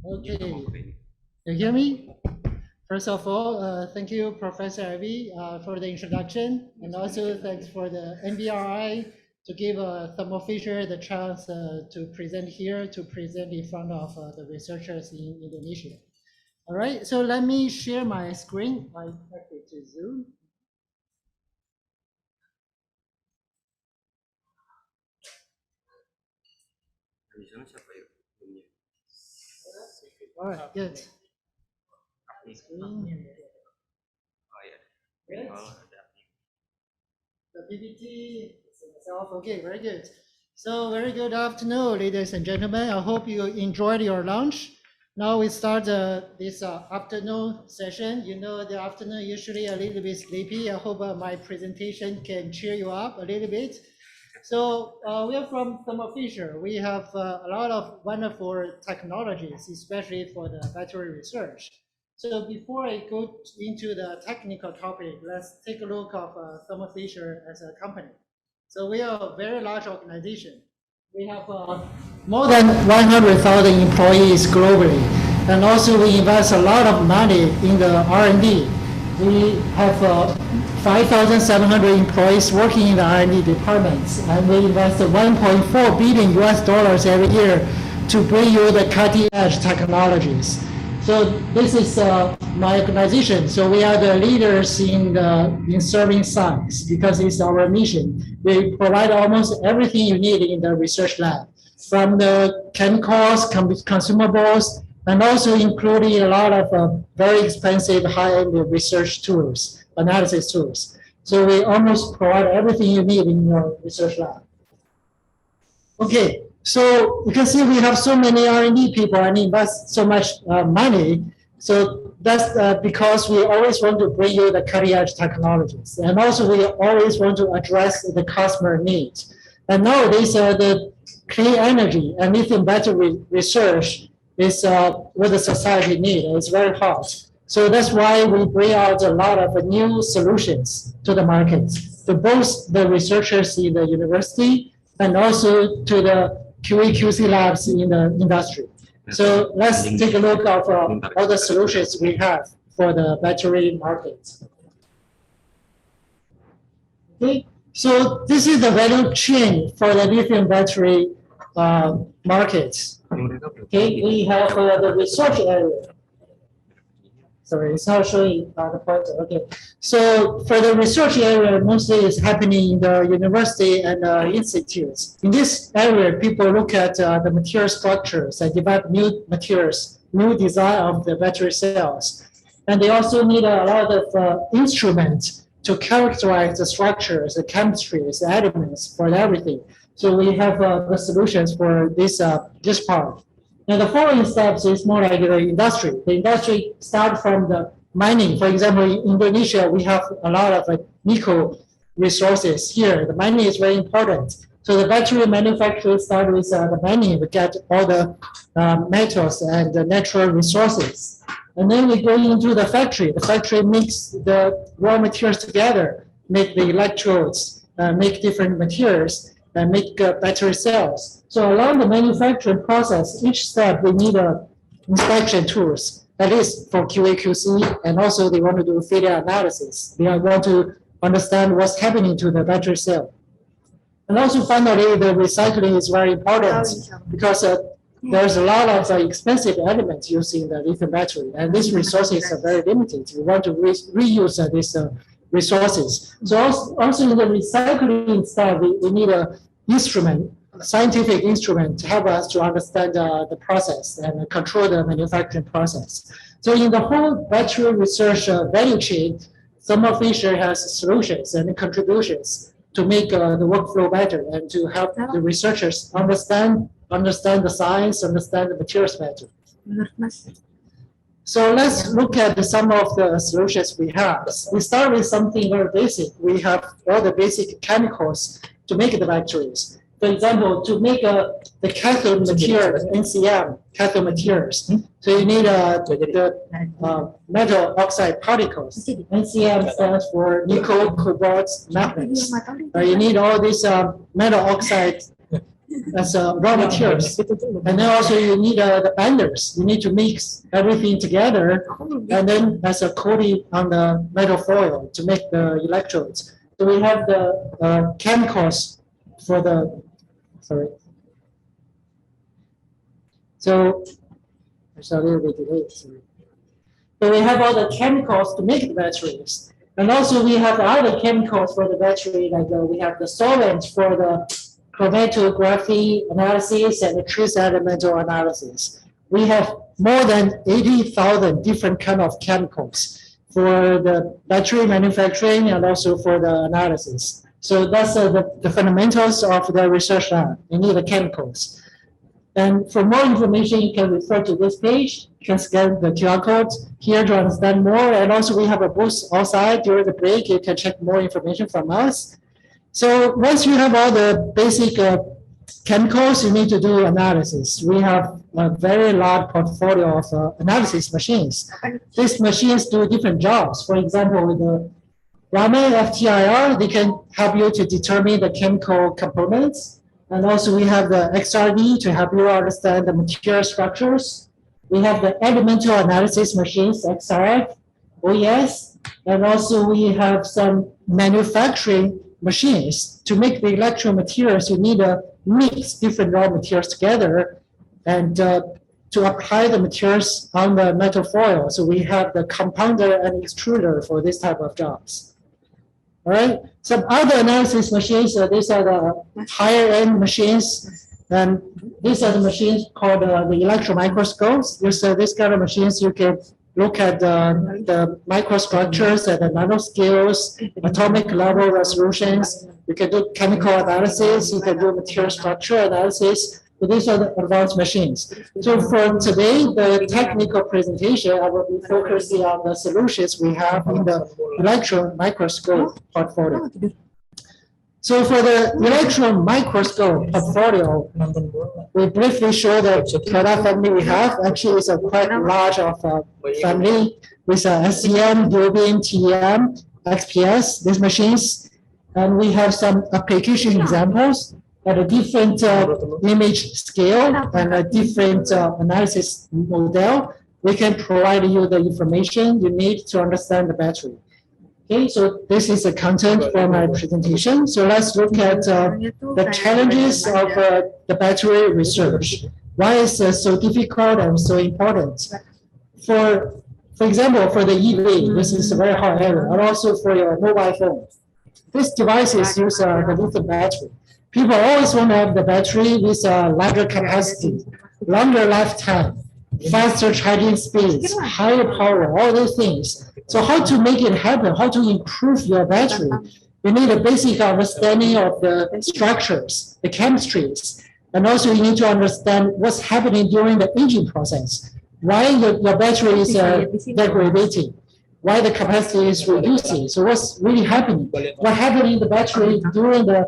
Okay, you hear me? First of all, thank you, Professor Ivy, for the introduction, and also thanks for the NBRI to give Thermo Fisher the chance to present here, to present in front of the researchers in Indonesia. All right, so let me share my screen. I connect it to Zoom. All right, good. The PPT itself, okay, very good. So very good afternoon, ladies and gentlemen. I hope you enjoyed your lunch. Now we start this afternoon session. You know, the afternoon usually a little bit sleepy. I hope my presentation can cheer you up a little bit. So we are from Thermo Fisher. We have a lot of wonderful technologies, especially for the battery research. So before I go into the technical topic, let's take a look at Thermo Fisher as a company. So we are a very large organization. We have more than 100,000 employees globally. And also we invest a lot of money in the R&D. We have 5,700 employees working in the R&D departments, and we invest $1.4 billion every year to bring you the cutting-edge technologies. So this is my organization. So we are the leaders in serving science because it's our mission. We provide almost everything you need in the research lab, from the chemicals, consumables, and also including a lot of very expensive high-end research tools, analysis tools. So we almost provide everything you need in your research lab. Okay, so you can see we have so many R&D people and invest so much money. So that's because we always want to bring you the cutting-edge technologies. And also we always want to address the customer needs. And nowadays, the clean energy and lithium battery research is what the society needs. It's very hot. So that's why we bring out a lot of new solutions to the market, to both the researchers in the university and also to the QA/QC labs in the industry. So let's take a look at all the solutions we have for the battery market. Okay, so this is the value chain for the lithium battery market. Okay, we have the research area. Sorry, it's not showing the pointer. Okay, so for the research area, mostly is happening in the university and institutes. In this area, people look at the material structures and develop new materials, new design of the battery cells. And they also need a lot of instruments to characterize the structures, the chemistries, the elements for everything. So we have the solutions for this part. Now the following steps is more like the industry. The industry starts from the mining. For example, in Indonesia, we have a lot of nickel resources here. The mining is very important. So the battery manufacturers start with the mining to get all the metals and the natural resources. And then we go into the factory. The factory makes the raw materials together, make the electrodes, make different materials, and make battery cells. So along the manufacturing process, each step we need inspection tools, that is for QA/QC, and also they want to do failure analysis. They want to understand what's happening to the battery cell. And also finally, the recycling is very important because there's a lot of expensive elements used in the lithium battery, and these resources are very limited. We want to reuse these resources. So also in the recycling step, we need an instrument, a scientific instrument to help us to understand the process and control the manufacturing process. So in the whole battery research value chain, Thermo Fisher has solutions and contributions to make the workflow better and to help the researchers understand the science, understand the materials better. So let's look at some of the solutions we have. We start with something very basic. We have all the basic chemicals to make the batteries. For example, to make the cathode materials, NCM cathode materials, so you need the metal oxide particles. NCM stands for nickel, cobalt, magnets. You need all these metal oxide as raw materials. And then also you need the binders. You need to mix everything together, and then as a coating on the metal foil to make the electrodes. So we have the chemicals for the, sorry. So there's a little bit delayed, sorry. So we have all the chemicals to make the batteries. And also we have other chemicals for the battery, like we have the solvents for the chromatography analysis and the trace elemental analysis. We have more than 80,000 different kind of chemicals for the battery manufacturing and also for the analysis. So that's the fundamentals of the research lab. You need the chemicals. And for more information, you can refer to this page. You can scan the QR code here to understand more. And also we have a booth outside during the break. You can check more information from us. So once you have all the basic chemicals, you need to do analysis. We have a very large portfolio of analysis machines. These machines do different jobs. For example, with the Raman FTIR, they can help you to determine the chemical components. And also we have the XRD to help you understand the material structures. We have the elemental analysis machines, XRF, OES, and also we have some manufacturing machines. To make the electron materials, you need to mix different raw materials together and to apply the materials on the metal foil. So we have the compounder and extruder for this type of jobs. All right, some other analysis machines, these are the higher end machines, and these are the machines called the electron microscopes. This kind of machines, you can look at the microstructures at the nanoscales, atomic level resolutions. You can do chemical analysis, you can do material structure analysis. So these are the advanced machines. So for today, the technical presentation, I will be focusing on the solutions we have in the electron microscope portfolio. So for the electron microscope portfolio, we briefly show the product family we have. Actually, it's a quite large of family with SEM, Durian, TEM, XPS, these machines. And we have some application examples at a different image scale and a different analysis model. We can provide you the information you need to understand the battery. Okay, so this is the content for my presentation. So let's look at the challenges of the battery research. Why is it so difficult and so important? For example, for the EV, this is a very hard area, and also for your mobile phone. These devices use the lithium battery. People always want to have the battery with a larger capacity, longer lifetime, faster charging speeds, higher power, all those things. So how to make it happen, how to improve your battery? You need a basic understanding of the structures, the chemistries, and also you need to understand what's happening during the aging process. Why your battery is degrading, why the capacity is reducing. So what's really happening? What happened in the battery during the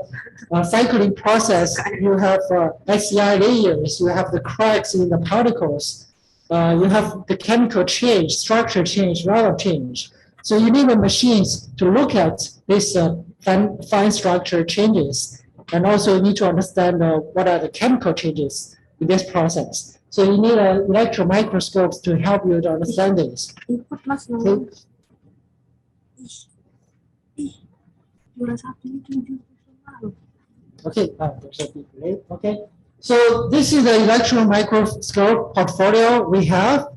cycling process? You have SEI layers, you have the cracks in the particles, you have the chemical change, structure change, level change. So you need the machines to look at this fine structure changes, and also you need to understand what are the chemical changes in this process. So you need electron microscopes to help you to understand this. Okay, there's a big delay. Okay, so this is the electron microscope portfolio we have.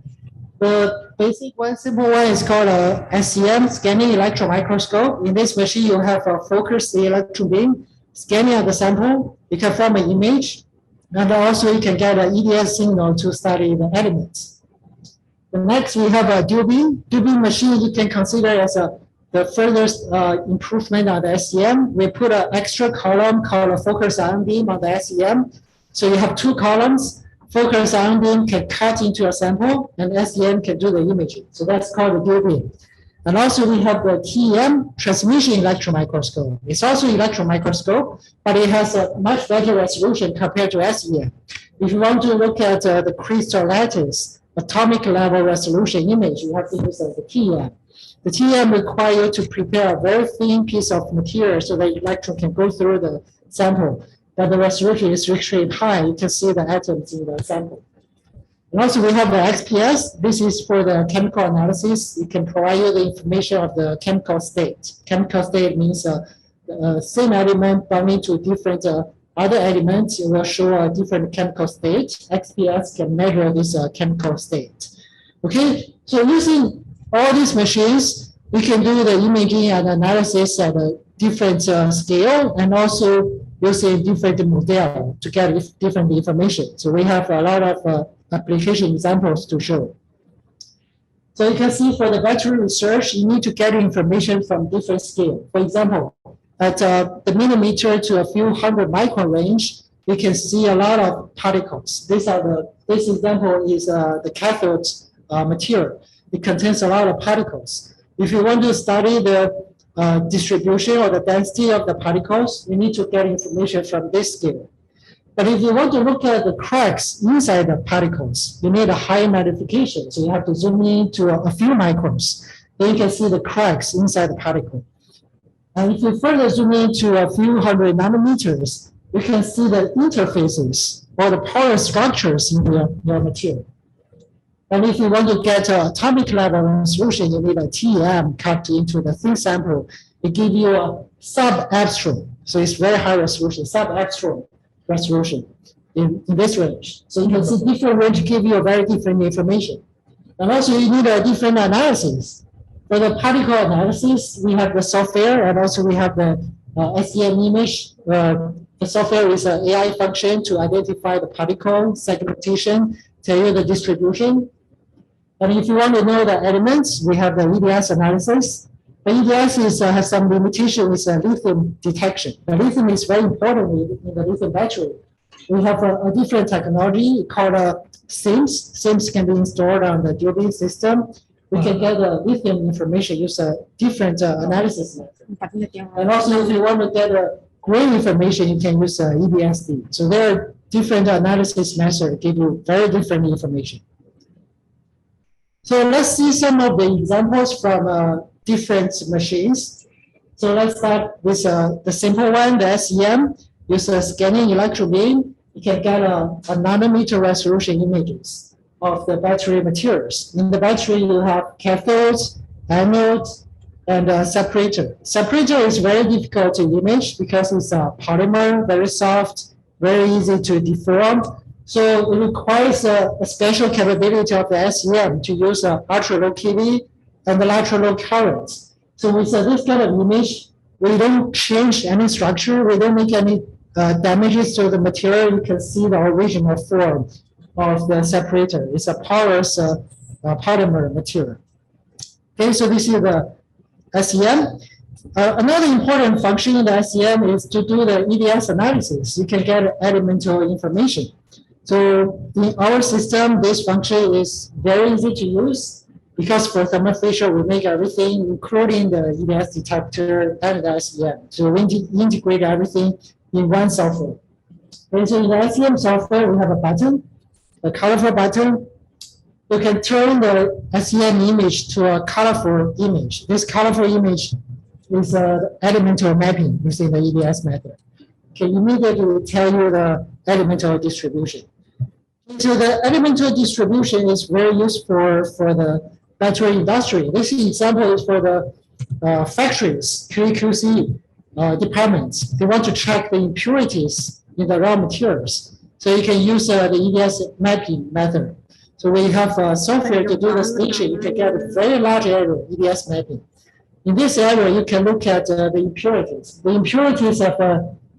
The basic one, simple one is called a SEM, scanning electron microscope. In this machine, you have a focused electron beam scanning of the sample. You can form an image, and also you can get an EDS signal to study the elements. The next, we have a dual beam. Dual beam machine you can consider as the furthest improvement on the SEM. We put an extra column called a focused ion beam on the SEM. So you have two columns. Focused ion beam can cut into a sample, and SEM can do the imaging. So that's called a dual beam. And also we have the TEM, transmission electron microscope. It's also electron microscope, but it has a much better resolution compared to SEM. If you want to look at the crystal lattice, atomic level resolution image, you have to use the TEM. The TEM requires you to prepare a very thin piece of material so that electron can go through the sample. but the resolution is extremely high. You can see the atoms in the sample. And also we have the XPS. This is for the chemical analysis. It can provide you the information of the chemical state. Chemical state means same element bonding to different other elements. It will show a different chemical state. XPS can measure this chemical state. Okay, so using all these machines, we can do the imaging and analysis at a different scale, and also using different model to get different information. So we have a lot of application examples to show. So you can see for the battery research, you need to get information from different scale. For example, at the millimeter to a few hundred micron range, we can see a lot of particles. This example is the cathode material. It contains a lot of particles. If you want to study the distribution or the density of the particles, you need to get information from this scale. But if you want to look at the cracks inside the particles, you need a high magnification. So you have to zoom in to a few microns. Then you can see the cracks inside the particle. And if you further zoom in to a few hundred nanometers, you can see the interfaces or the power structures in your material. And if you want to get an atomic level resolution, you need a TEM cut into the thin sample. It gives you a sub-astron. So it's very high resolution, sub-astron resolution in this range. So you can see different range give you a very different information. And also you need a different analysis. For the particle analysis, we have the software, and also we have the SEM image. The software is an AI function to identify the particle segmentation, tell you the distribution. And if you want to know the elements, we have the EDS analysis. The EDS has some limitation with lithium detection. The lithium is very important in the lithium battery. We have a different technology called SIMS. SIMS can be installed on the Durian system. We can get lithium information, use a different analysis method. And also, if you want to get grain information, you can use EBSD. So there are different analysis methods give you very different information. So let's see some of the examples from different machines. So let's start with the simple one, the SEM. Use a scanning electron beam. You can get a nanometer resolution images of the battery materials. In the battery, you have cathodes, anodes, and a separator. Separator is very difficult to image because it's a polymer, very soft, very easy to deform. So it requires a special capability of the SEM to use ultra-low KV and the ultra-low currents. So with this kind of image, we don't change any structure, we don't make any damages to the material. You can see the original form of the separator. It's a porous polymer material. Okay, so this is the SEM. Another important function in the SEM is to do the EDS analysis. You can get elemental information. So in our system, this function is very easy to use because for Thermo Fisher, we make everything, including the EDS detector and the SEM. So we integrate everything in one software. And so in the SEM software, we have a button, a colorful button. You can turn the SEM image to a colorful image. This colorful image is elemental mapping using the EDS method. Can immediately tell you the elemental distribution. So the elemental distribution is very useful for the battery industry. This example is for the factories, QA/QC departments. They want to check the impurities in the raw materials. So you can use the EDS mapping method. So when you have software to do the station, you can get a very large area EDS mapping. In this area, you can look at the impurities. The impurities of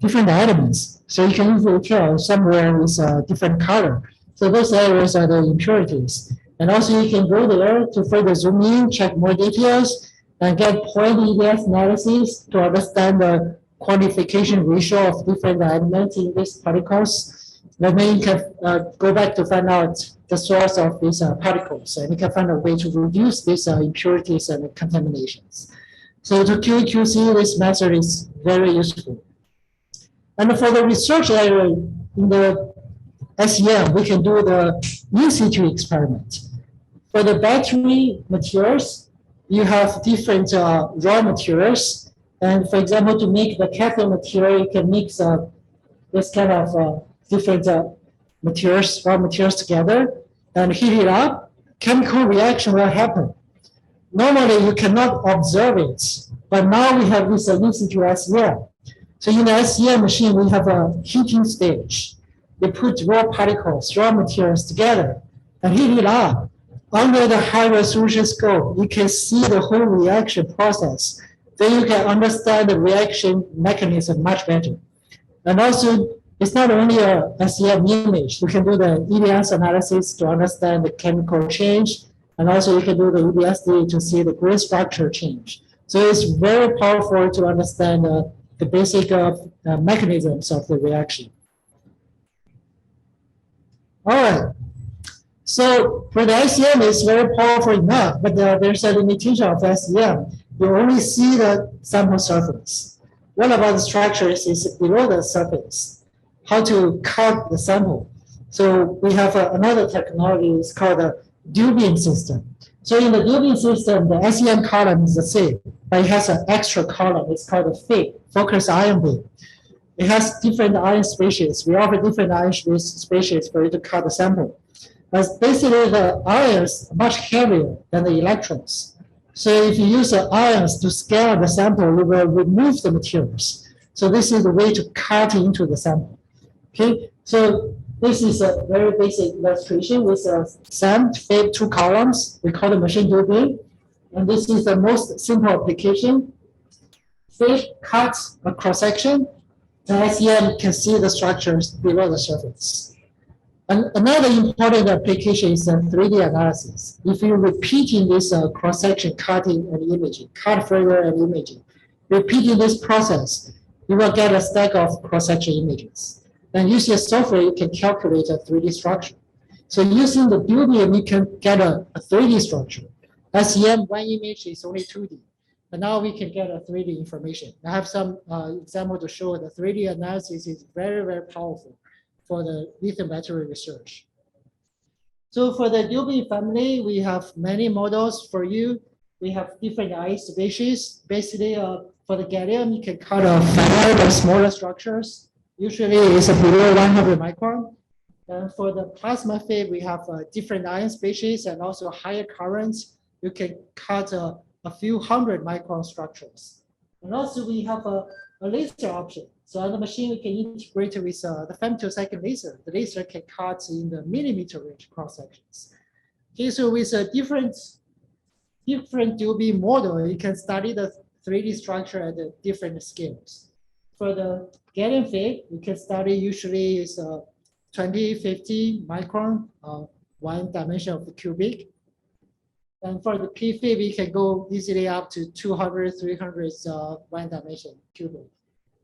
different elements. So you can easily tell somewhere is a different color. So those areas are the impurities. And also you can go there to further zoom in, check more details, and get point EDS analysis to understand the quantification ratio of different elements in these particles. And then you can go back to find out the source of these particles, and you can find a way to reduce these impurities and contaminations. So to QA/QC, this method is very useful. And for the research area in the SEM, we can do the in situ experiment. For the battery materials, you have different raw materials. And for example, to make the cathode material, you can mix this kind of different materials, raw materials together, and heat it up, chemical reaction will happen. Normally, you cannot observe it, but now we have this in situ SEM. So in the SEM machine, we have a heating stage. You put raw particles, raw materials together, and heat it up. Under the high resolution scope, you can see the whole reaction process. Then you can understand the reaction mechanism much better. And also, it's not only a SEM image. You can do the EDS analysis to understand the chemical change. And also, you can do the EDSD to see the grain structure change. So it's very powerful to understand the basic mechanisms of the reaction. All right. So for the SEM, it's very powerful enough, but there's a limitation of SEM. You only see the sample surface. What about the structures is below the surface? How to cut the sample? So we have another technology, it's called a Durian system. So in the Durian system, the SEM column is the same, but it has an extra column. It's called a FIG, focused ion beam. It has different ion species. We offer different ion species for you to cut the sample. But basically, the ions are much heavier than the electrons. So if you use the ions to scale the sample, you will remove the materials. So this is the way to cut into the sample. Okay, so this is a very basic illustration with a SAM, FIG, 2 columns. We call it machine Durian. And this is the most simple application. FIG cuts a cross-section. The SEM can see the structures below the surface. And another important application is 3D analysis. If you're repeating this cross-section cutting and imaging, cut further and imaging, repeating this process, you will get a stack of cross-section images. And using a software, you can calculate a 3D structure. So using the Durian, you can get a 3D structure. SEM, one image is only 2D. But now we can get a 3D information. I have some example to show the 3D analysis is very, very powerful for the lithium battery research. So for the Durian family, we have many models for you. We have different ion species. Basically, for the gallium, you can cut a finer or smaller structures. Usually, it's below 100 micron. And for the plasma FIG, we have different ion species and also higher currents. You can cut a few hundred micron structures. And also, we have a laser option. So on the machine, we can integrate with the femtosecond laser. The laser can cut in the millimeter range cross sections. Okay, so with a different Durian model, you can study the 3D structure at the different scales. For the gallium FIG, you can study usually is 20, 50 micron, one dimension of the cubic. And for the PFIG, we can go easily up to 200, 300 one dimension cubic.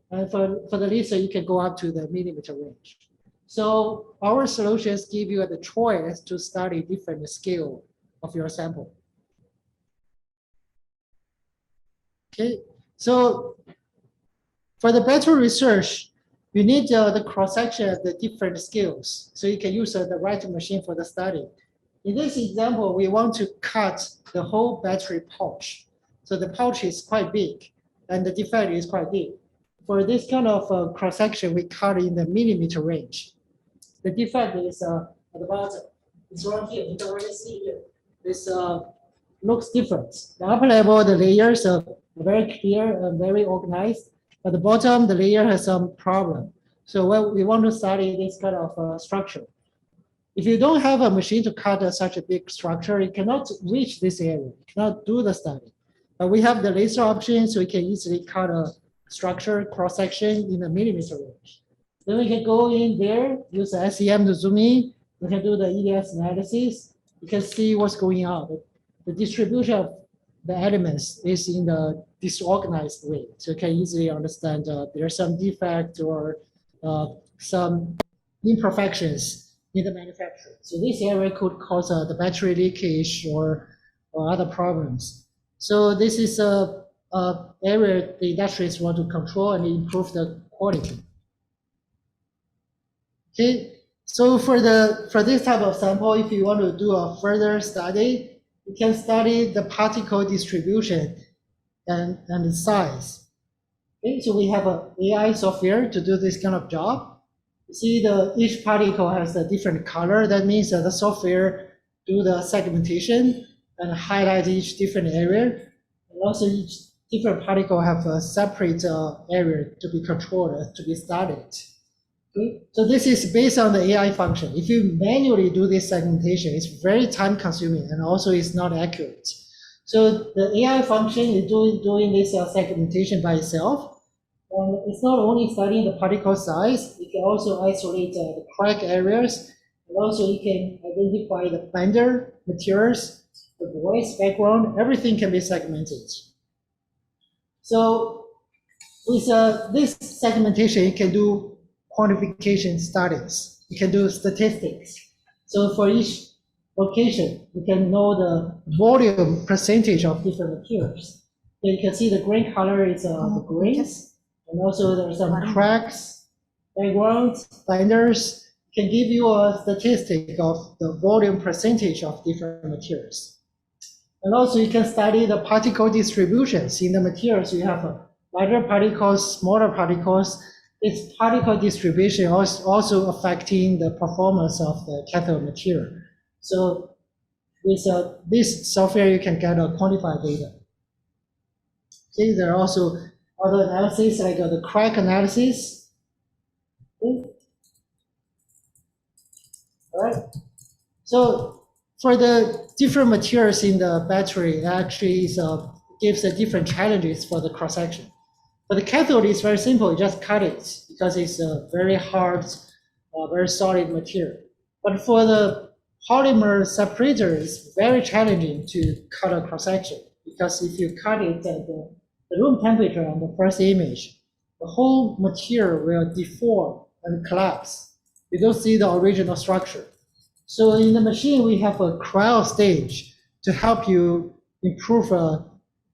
And for the laser, you can go up to the millimeter range. So our solutions give you the choice to study different scale of your sample. Okay, so for the battery research, you need the cross-section at the different scales. So you can use the right machine for the study. In this example, we want to cut the whole battery pouch. So the pouch is quite big and the defect is quite big. For this kind of cross-section, we cut in the millimeter range. The defect is at the bottom. It's right here. You can already see here. This looks different. The upper level, the layers are very clear and very organized. At the bottom, the layer has some problem. So we want to study this kind of structure. If you don't have a machine to cut such a big structure, you cannot reach this area. You cannot do the study. But we have the laser option, so we can easily cut a structure cross-section in the millimeter range. Then we can go in there, use the SEM to zoom in. We can do the EDS analysis. You can see what's going on. The distribution of the elements is in the disorganized way. So you can easily understand there's some defect or some imperfections in the manufacturing. So this area could cause the battery leakage or other problems. So this is a area the industries want to control and improve the quality. Okay, so for this type of sample, if you want to do a further study, you can study the particle distribution and the size. Okay, so we have an AI software to do this kind of job. You see each particle has a different color. That means that the software do the segmentation and highlight each different area. And also each different particle have a separate area to be controlled, to be studied. Okay? So this is based on the AI function. If you manually do this segmentation, it's very time consuming and also it's not accurate. So the AI function is doing this segmentation by itself. And it's not only studying the particle size, it can also isolate the crack areas, and also it can identify the blender, materials, the voice, background, everything can be segmented. So with this segmentation, you can do quantification studies. You can do statistics. So for each location, you can know the volume percentage of different materials. So you can see the green color is the grains, and also there are some cracks, backgrounds, blenders. Can give you a statistic of the volume percentage of different materials. And also you can study the particle distributions in the materials. You have larger particles, smaller particles. This particle distribution also affecting the performance of the cathode material. So with this software, you can get a quantified data. Okay, there are also other analysis like the crack analysis. Okay. All right. So for the different materials in the battery, it actually gives different challenges for the cross section. For the cathode, it's very simple. You just cut it because it's a very hard, very solid material. But for the polymer separator, it's very challenging to cut a cross section because if you cut it at the room temperature on the first image, the whole material will deform and collapse. You don't see the original structure. So in the machine, we have a cryo stage to help you improve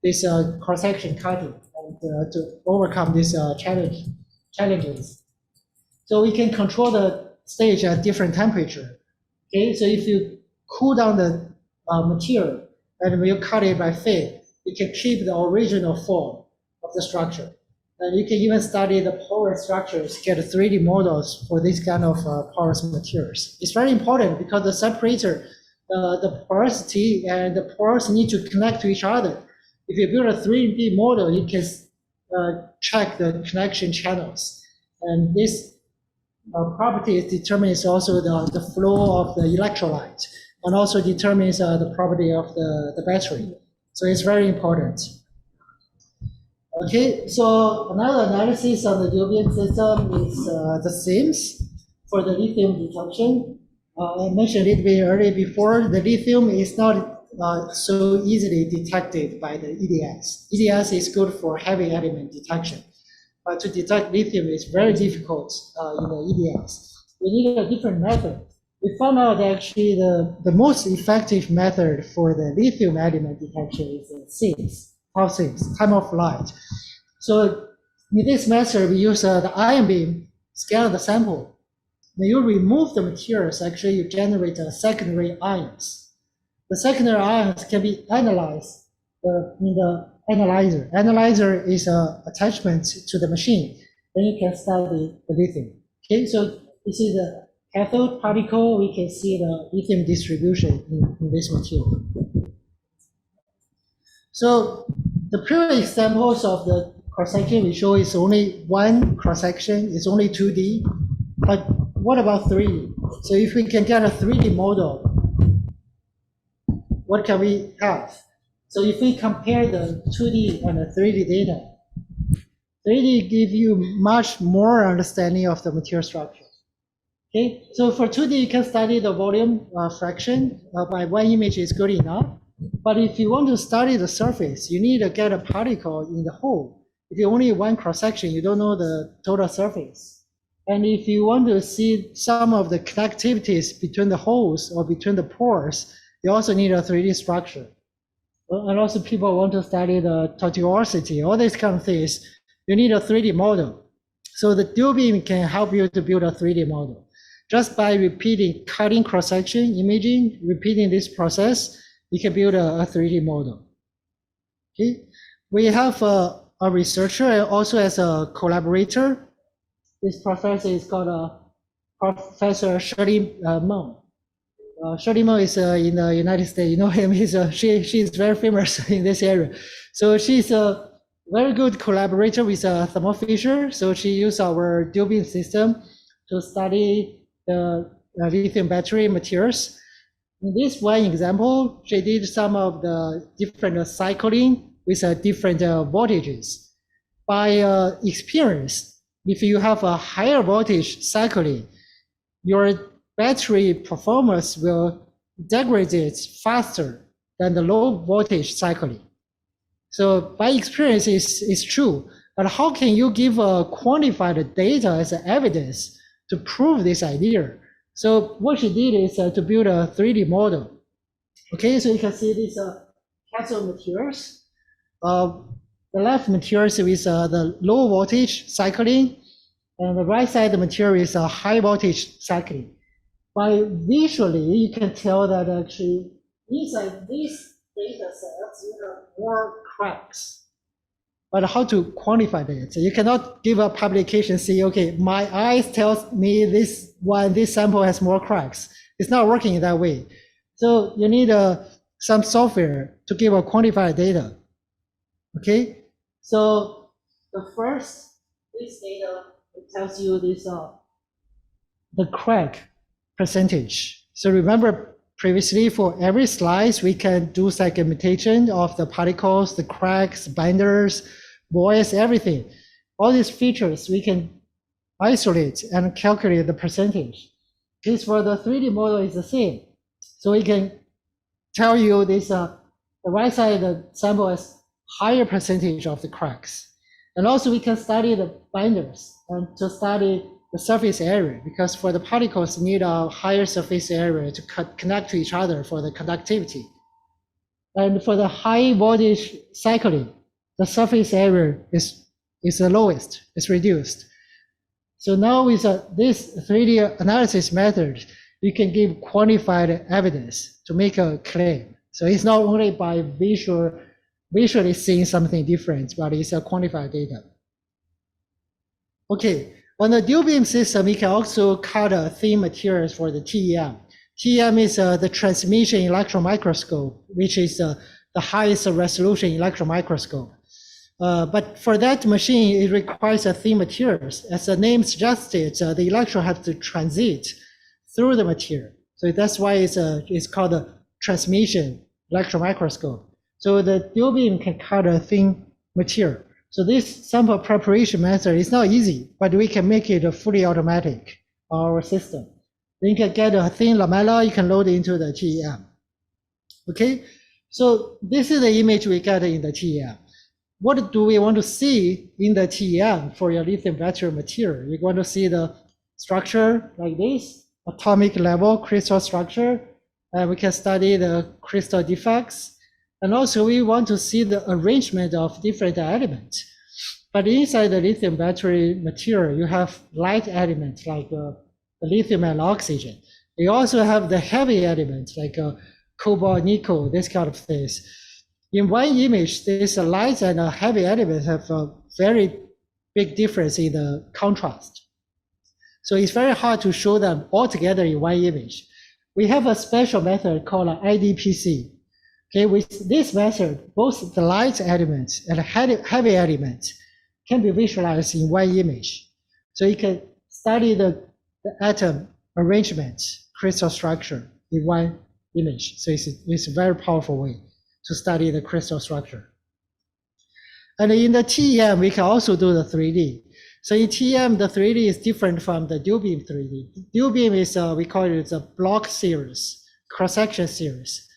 this cross-section cutting and to overcome these challenges. So we can control the stage at different temperature. Okay, so if you cool down the material and when you cut it by feed, you can keep the original form of the structure. And you can even study the porous structures, get 3D models for this kind of porous materials. It's very important because the separator, the porosity and the pores need to connect to each other. If you build a 3D model, you can check the connection channels. And this property determines also the flow of the electrolyte and also determines the property of the battery. So it's very important. Okay, so another analysis on the Durian system is the SIMS for the lithium detection. I mentioned it very early before, the lithium is not so easily detected by the EDS. EDS is good for heavy element detection, but to detect lithium is very difficult in the EDS. We need a different method. We found out that actually the most effective method for the lithium element detection is the SIMS. Time of flight. So in this method, we use the ion beam, scan the sample. When you remove the materials, actually you generate secondary ions. The secondary ions can be analyzed in the analyzer. Analyzer is an attachment to the machine. Then you can study the lithium. Okay, so you see the cathode particle, we can see the lithium distribution in this material. So the previous examples of the cross-section we show is only one cross-section, it's only 2D, but what about 3D? So if we can get a 3D model, what can we have? So if we compare the 2D and the 3D data, 3D give you much more understanding of the material structure. Okay, so for 2D, you can study the volume fraction by one image is good enough. But if you want to study the surface, you need to get a particle in the hole. If you only one cross-section, you don't know the total surface. And if you want to see some of the connectivities between the holes or between the pores, you also need a 3D structure. And also people want to study the tortuosity, all these kind of things. You need a 3D model. So the dual beam can help you to build a 3D model. Just by repeating, cutting cross-section, imaging, repeating this process, you can build a 3D model. Okay, we have a researcher and also as a collaborator. This professor is called Professor Shirley Meng. Shirley Meng is in the United States. You know him. She's very famous in this area. So she's a very good collaborator with Thermo Fisher. So she used our dual beam system to study the lithium battery materials. In this one example, she did some of the different cycling with different voltages. By experience, if you have a higher voltage cycling, your battery performance will degrade faster than the low voltage cycling. So by experience, it's true. But how can you give a quantified data as evidence to prove this idea? So what she did is to build a 3D model. Okay, so you can see these cathode materials. The left materials with the low voltage cycling, and the right side the material is a high voltage cycling. By visually, you can tell that actually inside these data sets, you have more cracks. But how to quantify that? So you cannot give a publication, say, okay, my eyes tells me this sample has more cracks. It's not working in that way. So you need some software to give a quantified data. Okay, so the first, this data, it tells you this the crack percentage. So remember previously for every slice, we can do segmentation of the particles, the cracks, binders, voids, everything. All these features we can isolate and calculate the percentage. This for the 3D model is the same. So we can tell you this, the right side the sample has higher percentage of the cracks. And also we can study the binders and to study the surface area, because for the particles need a higher surface area to connect to each other for the conductivity. And for the high voltage cycling, the surface area is the lowest, it's reduced. So now with this 3D analysis method, you can give quantified evidence to make a claim. So it's not only by visually seeing something different, but it's a quantified data. Okay, on the dual beam system, you can also cut thin materials for the TEM. TEM is the transmission electron microscope, which is the highest resolution electron microscope. But for that machine, it requires thin materials. As the name suggests, the electron has to transit through the material. So that's why it's called a transmission electron microscope. So the dual beam can cut a thin material. So this sample preparation method is not easy, but we can make it fully automatic, our system. Then you can get a thin lamella, you can load it into the TEM. Okay, so this is the image we get in the TEM. What do we want to see in the TEM for your lithium battery material? You're going to see the structure like this, atomic level crystal structure, and we can study the crystal defects. And also we want to see the arrangement of different elements. But inside the lithium battery material, you have light elements like the lithium and oxygen. You also have the heavy elements like cobalt, nickel, this kind of things. In one image, this light and heavy elements have a very big difference in the contrast. So it's very hard to show them all together in one image. We have a special method called IDPC. Okay, with this method, both the light elements and the heavy elements can be visualized in one image. So you can study the atom arrangement, crystal structure in one image. So it's a very powerful way to study the crystal structure. And in the TEM, we can also do the 3D. So in TEM, the 3D is different from the dual beam 3D. Dual beam is, we call it a block series, cross-section series.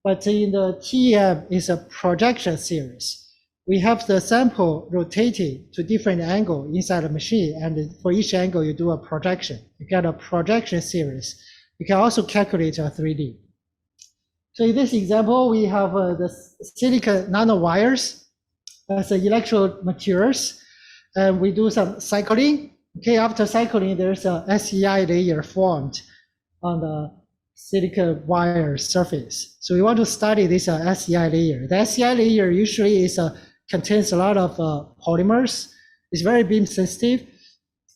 But in the TEM is a projection series. We have the sample rotated to different angle inside the machine, and for each angle you do a projection. You get a projection series. You can also calculate a 3D. So in this example, we have the silicon nanowires as electrode materials, and we do some cycling. Okay, after cycling, there's a SEI layer formed on the silicon wire surface. So we want to study this SEI layer. The SEI layer usually contains a lot of polymers. It's very beam sensitive.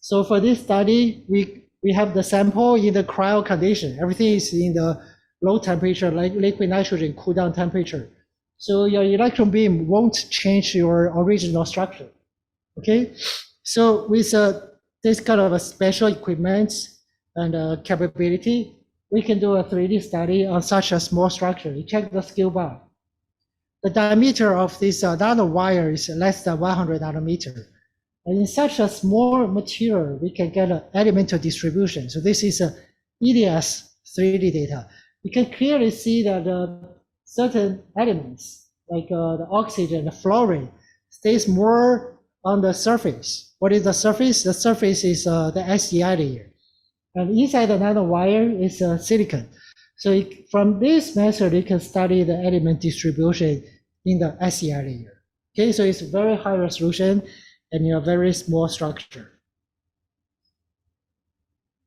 So for this study, we we have the sample in the cryo condition. Everything is in the low temperature, like liquid nitrogen cool down temperature. So your electron beam won't change your original structure. Okay, so with this kind of a special equipment and capability, we can do a 3D study on such a small structure. You check the scale bar. The diameter of this nanowire is less than 100 nanometer. And in such a small material, we can get an elemental distribution. So this is a EDS 3D data. You can clearly see that certain elements, like the oxygen, the fluorine, stays more on the surface. What is the surface? The surface is the SEI layer. And inside the nanowire is silicon. So from this method, you can study the element distribution in the SEI layer. Okay, so it's very high resolution and a very small structure.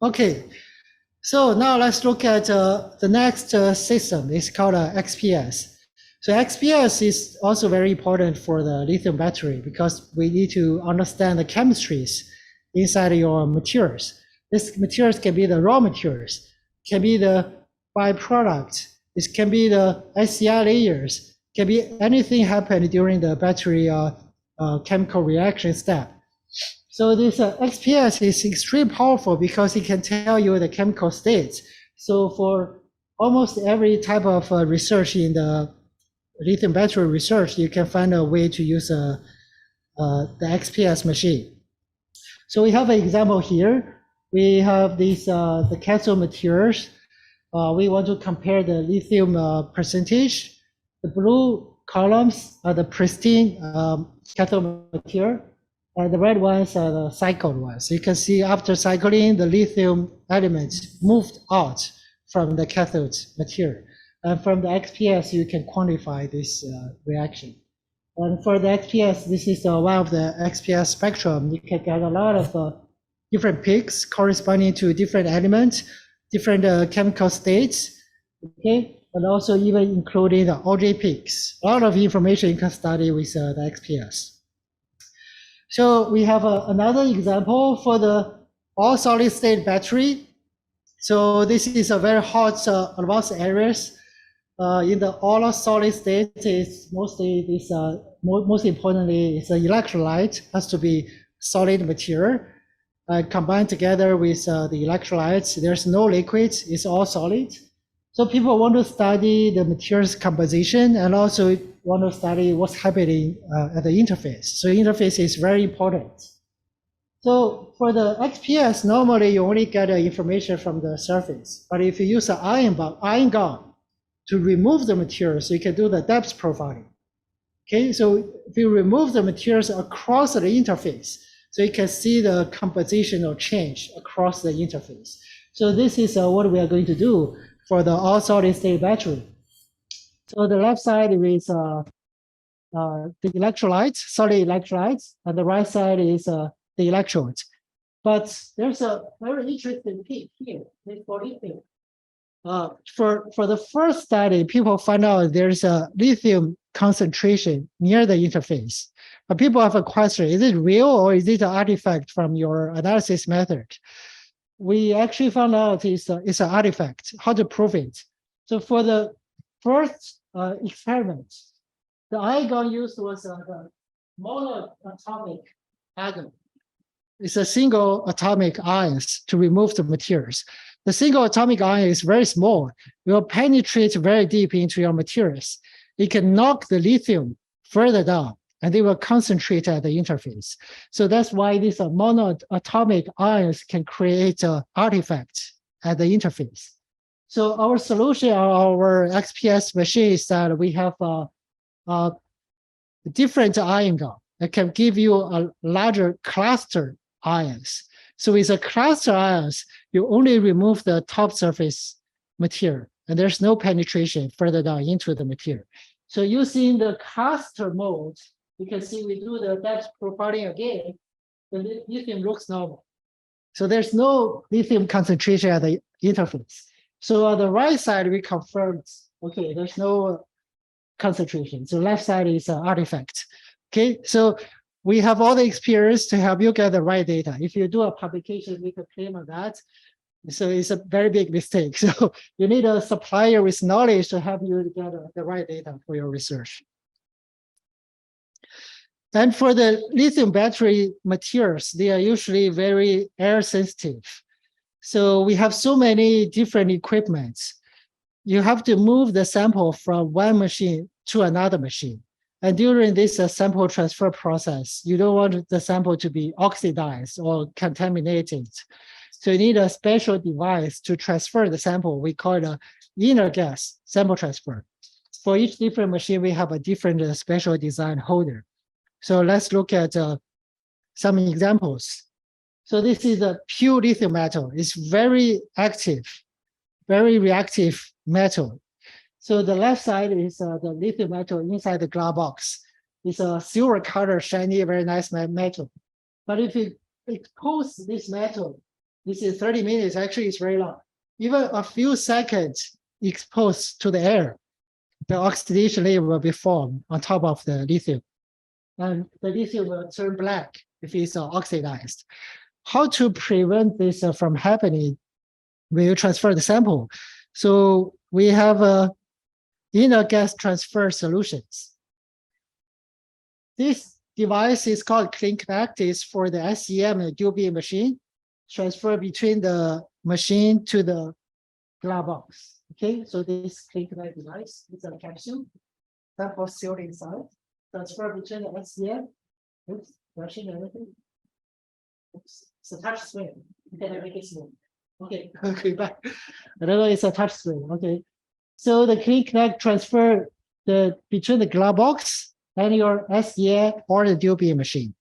Okay, so now let's look at the next system. It's called XPS. So XPS is also very important for the lithium battery because we need to understand the chemistries inside your materials. These materials can be the raw materials, can be the byproduct, this can be the SEI layers, can be anything happened during the battery chemical reaction step. So this XPS is extremely powerful because it can tell you the chemical states. So for almost every type of research in the lithium battery research, you can find a way to use the XPS machine. So we have an example here. We have these the cathode materials. We want to compare the lithium percentage. The blue columns are the pristine cathode material, and the red ones are the cycled ones. You can see after cycling, the lithium elements moved out from the cathode material. And from the XPS, you can quantify this reaction. And for the XPS, this is one of the XPS spectrum. You can get a lot of different peaks corresponding to different elements, different chemical states, okay? And also even including the OJ peaks. A lot of information you can study with the XPS. So we have another example for the all solid state battery. So this is a very hot advanced areas. In the all solid state, is mostly this. Most importantly, it's an electrolyte has to be solid material. Combined together with the electrolytes, there's no liquids; it's all solid. So people want to study the materials composition and also want to study what's happening at the interface. So interface is very important. So for the XPS, normally you only get information from the surface. But if you use an ion gun to remove the materials, you can do the depth profiling. Okay, so if you remove the materials across the interface, so you can see the compositional change across the interface. So this is what we are going to do for the all solid state battery. So the left side is the electrolytes, solid electrolytes, and the right side is the electrodes. But there's a very interesting peak here, for lithium. For the first study, people find out there's a lithium concentration near the interface. But people have a question, is it real or is it an artifact from your analysis method? We actually found out it's an artifact. How to prove it? So for the first experiment, the ion gun used was the monoatomic argon. It's a single atomic ions to remove the materials. The single atomic ion is very small. It will penetrate very deep into your materials. It can knock the lithium further down, and they will concentrate at the interface. So that's why these monoatomic ions can create an artifact at the interface. So our solution, our XPS machine, is that we have a different ion gun that can give you a larger cluster ions. So with a cluster ions, you only remove the top surface material, and there's no penetration further down into the material. So using the cluster mode, you can see we do the depth profiling again, the lithium looks normal. So there's no lithium concentration at the interface. So on the right side, we confirmed, okay, there's no concentration. So left side is an artifact. Okay, so we have all the experience to help you get the right data. If you do a publication, we can claim on that. So it's a very big mistake. So you need a supplier with knowledge to help you to get the right data for your research. And for the lithium battery materials, they are usually very air sensitive. So we have so many different equipments. You have to move the sample from one machine to another machine. And during this sample transfer process, you don't want the sample to be oxidized or contaminated. So you need a special device to transfer the sample. We call it an inner gas sample transfer. For each different machine, we have a different special design holder. So let's look at some examples. So this is a pure lithium metal. It's very active, very reactive metal. So the left side is the lithium metal inside the glass box. It's a silver color, shiny, very nice metal. But if you expose this metal, this is 30 minutes, actually it's very long. Even a few seconds exposed to the air, the oxidation layer will be formed on top of the lithium. And the lithium will turn black if it's oxidized. How to prevent this from happening when you transfer the sample? So we have inner gas transfer solutions. This device is called Clean Connect. It's for the SEM and UV machine. Transfer between the machine to the glass box. Okay, so this Clean Connect device is a capsule. Sample sealed inside. Transfer between the SEM. Oops, rushing everything. Oops, it's a touch screen. You can make it smooth. Okay, okay, back. I don't know, it's a touch screen. Okay. So the Clean Connect transfer between the glass box and your SEM or the DOB machine.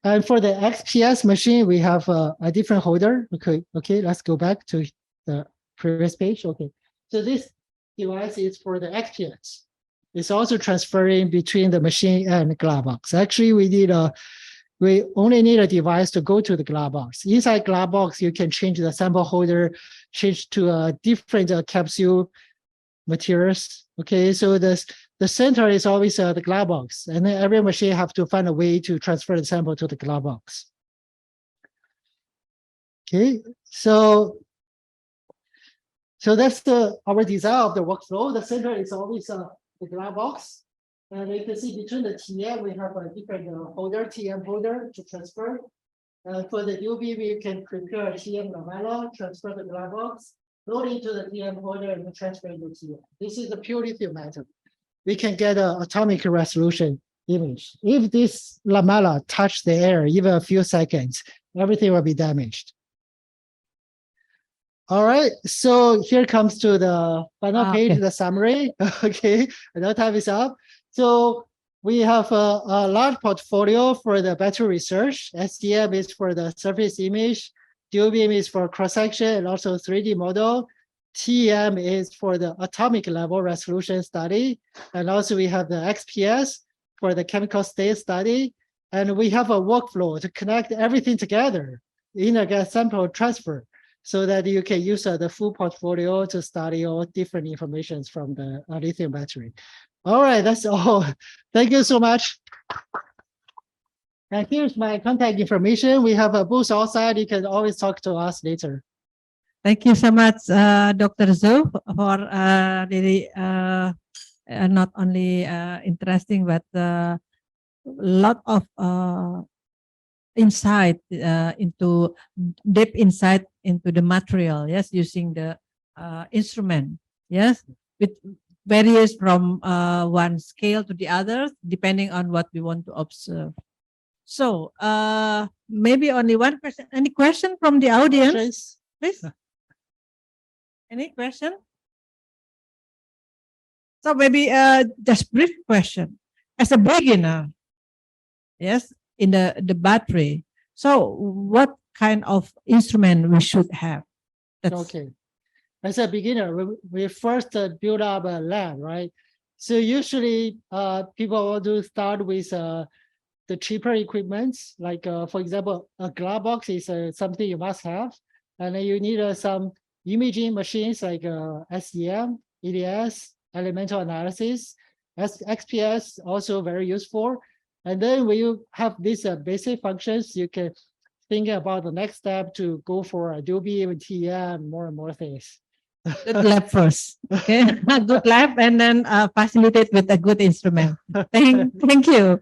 And for the XPS machine, we have a different holder. Okay, let's go back to the previous page. Okay, so this device is for the XPS. It's also transferring between the machine and the glass box. Actually, we only need a device to go to the glass box. Inside glass box, you can change the sample holder, change to a different capsule materials. Okay, so the center is always the glass box, and then every machine have to find a way to transfer the sample to the glass box. Okay, so that's our design of the workflow. The center is always the glass box, and you can see between the TM we have a different holder, TM holder to transfer. For the UV, we can prepare a TM lamella, transfer the glass box, load into the TM holder, and transfer into TM. This is a pure lithium metal. We can get an atomic resolution image. If this lamella touch the air even a few seconds, everything will be damaged. All right, so here comes to the final page, the summary. Okay, the time is up. So we have a large portfolio for the battery research. SDM is for the surface image, DOBM is for cross-section and also 3D model. TEM is for the atomic level resolution study. And also we have the XPS for the chemical state study. And we have a workflow to connect everything together in a gas sample transfer so that you can use the full portfolio to study all different information from the lithium battery. All right, that's all. Thank you so much. And here's my contact information. We have a booth outside. You can always talk to us later. Thank you so much, Dr. Zhou, for really not only interesting, but a lot of insight into deep insight into the material. Yes, using the instrument. Yes, it varies from one scale to the other, depending on what we want to observe. So maybe only one question. Any question from the audience, please? Any question? So maybe just brief question. As a beginner, yes, in the battery. So what kind of instrument we should have? That's okay. As a beginner, we first build up a lab, right? So usually people want to start with the cheaper equipments, like for example, a glass box is something you must have. And then you need some imaging machines like SEM, EDS, elemental analysis, XPS also very useful. And then when you have these basic functions, you can thinking about the next step to go for Adobe ETEM, more and more things. Good lab first. Okay. Good lab and then facilitate with a good instrument. Thank you.